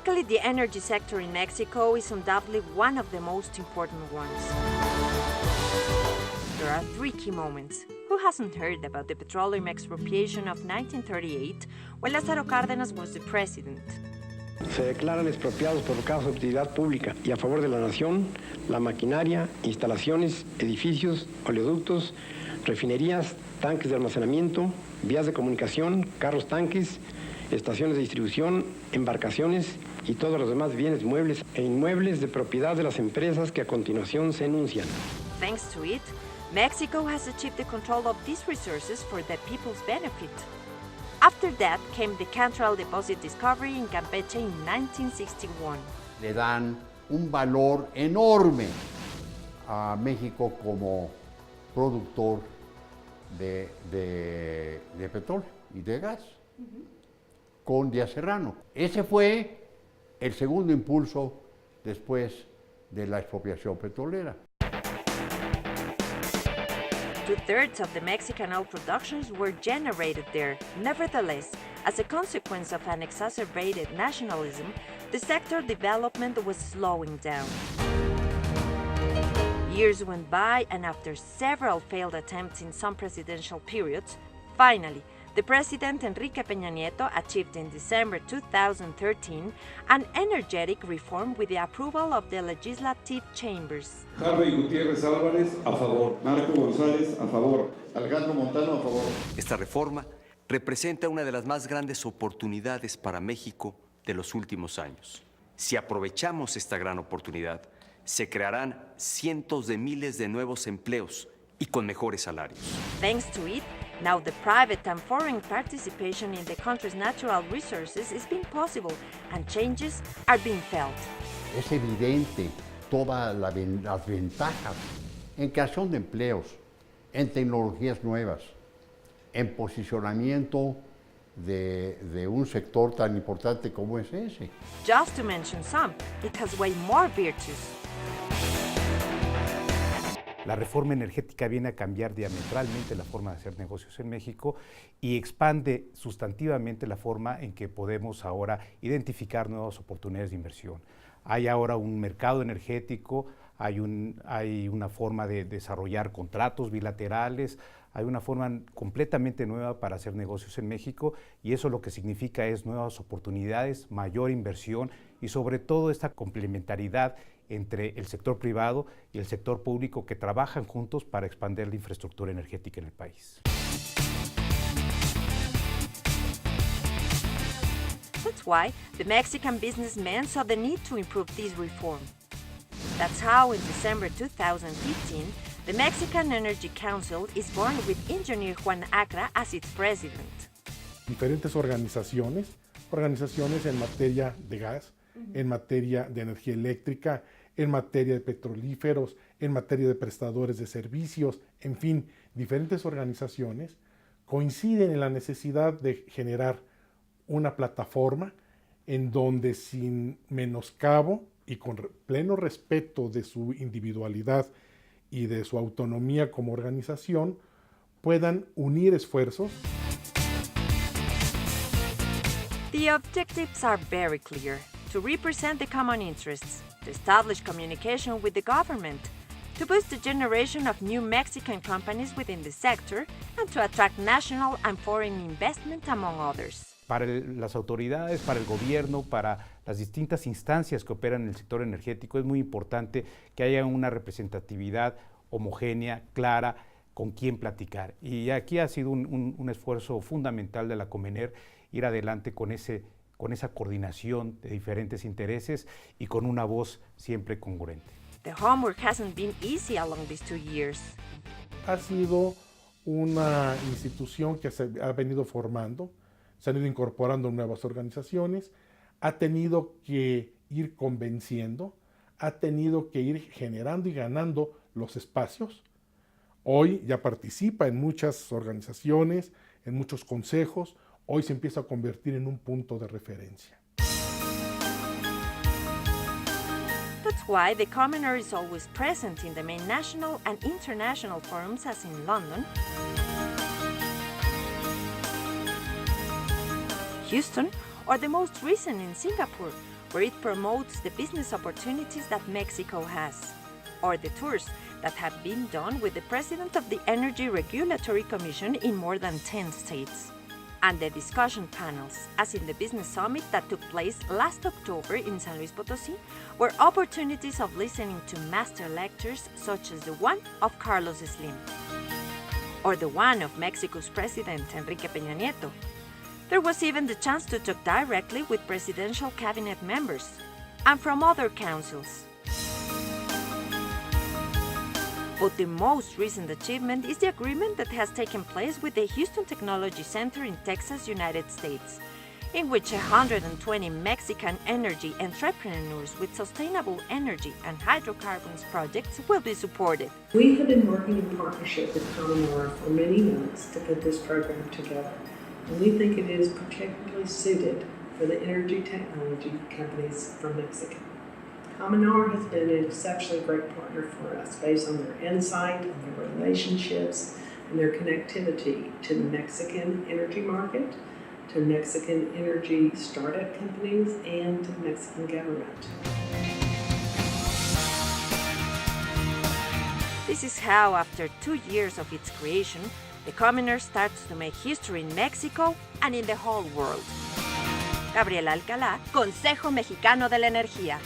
Historically, the energy sector in Mexico is undoubtedly one of the most important ones. There are three key moments. Who hasn't heard about the petroleum expropriation of 1938 while Lázaro Cárdenas was the president? Se declaran expropiados por causas de utilidad pública y a favor de la nación, la maquinaria, instalaciones, edificios, oleoductos, refinerías, tanques de almacenamiento, vías de comunicación, carros tanques, estaciones de distribución, embarcaciones y todos los demás bienes muebles e inmuebles de propiedad de las empresas que a continuación se enuncian. Thanks to it, Mexico has achieved the control of these resources for the people's benefit. After that came the Cantoral Deposit discovery in Campeche in 1961. Le dan un valor enorme a México como productor de petróleo y de gas, con Díaz Serrano. Ese fue el segundo impulso después de la expropiación petrolera. 2/3 of the Mexican oil productions were generated there. Nevertheless, as a consequence of an exacerbated nationalism, the sector development was slowing down. Years went by, and after several failed attempts in some presidential periods, finally, the President Enrique Peña Nieto achieved in December 2013 an energetic reform with the approval of the legislative chambers. Harvey Gutiérrez Álvarez, a favor. Marco González, a favor. Alejandro Montano, a favor. Esta reforma representa una de las más grandes oportunidades para México de los últimos años. Si aprovechamos esta gran oportunidad, se crearán cientos de miles de nuevos empleos y con mejores salarios. Thanks to it, now the private and foreign participation in the country's natural resources is being possible and changes are being felt. Es evidente todas las ventajas en creación de empleos, en tecnologías nuevas, en posicionamiento de un sector tan importante como es ese. Just to mention some, it has way more virtues. La reforma energética viene a cambiar diametralmente la forma de hacer negocios en México y expande sustantivamente la forma en que podemos ahora identificar nuevas oportunidades de inversión. Hay ahora un mercado energético, hay una forma de desarrollar contratos bilaterales, hay una forma completamente nueva para hacer negocios en México y eso lo que significa es nuevas oportunidades, mayor inversión y sobre todo esta complementariedad entre el sector privado y el sector público que trabajan juntos para expandir la infraestructura energética en el país. That's why the Mexican businessmen saw the need to improve this reform. That's how in December 2015, the Mexican Energy Council is born with engineer Juan Acra as its president. Diferentes organizaciones en materia de gas, en materia de energía eléctrica, en materia de petrolíferos, en materia de prestadores de servicios, en fin, diferentes organizaciones coinciden en la necesidad de generar una plataforma en donde sin menoscabo y con pleno respeto de su individualidad y de su autonomía como organización, puedan unir esfuerzos. The objectives are very clear: to represent the common interests, to establish communication with the government, to boost the generation of new Mexican companies within the sector, and to attract national and foreign investment, among others. Para las autoridades, para el gobierno, para las distintas instancias que operan en el sector energético, es muy importante que haya una representatividad homogénea, clara, con quien platicar. Y aquí ha sido un esfuerzo fundamental de la COMENER ir adelante con esa coordinación de diferentes intereses y con una voz siempre congruente. The homework hasn't been easy along these 2 years. Ha sido una institución que se ha venido formando, se han ido incorporando nuevas organizaciones, ha tenido que ir convenciendo, ha tenido que ir generando y ganando los espacios. Hoy ya participa en muchas organizaciones, en muchos consejos, hoy se empieza a convertir en un punto de referencia. That's why the COMENER is always present in the main national and international forums as in London, Houston, or the most recent in Singapore, where it promotes the business opportunities that Mexico has, or the tours that have been done with the President of the Energy Regulatory Commission in more than 10 states, and the discussion panels, as in the Business Summit that took place last October in San Luis Potosí, were opportunities of listening to master lectures such as the one of Carlos Slim, or the one of Mexico's President Enrique Peña Nieto. There was even the chance to talk directly with presidential cabinet members and from other councils. But the most recent achievement is the agreement that has taken place with the Houston Technology Center in Texas, United States, in which 120 Mexican energy entrepreneurs with sustainable energy and hydrocarbons projects will be supported. We have been working in partnership with COMENER for many months to put this program together, and we think it is particularly suited for the energy technology companies from Mexico. COMENER has been an exceptionally great partner for us based on their insight, on their relationships, and their connectivity to the Mexican energy market, to Mexican energy startup companies, and to the Mexican government. This is how, after 2 years of its creation, the COMENER starts to make history in Mexico and in the whole world. Gabriela Alcalá, Consejo Mexicano de la Energía.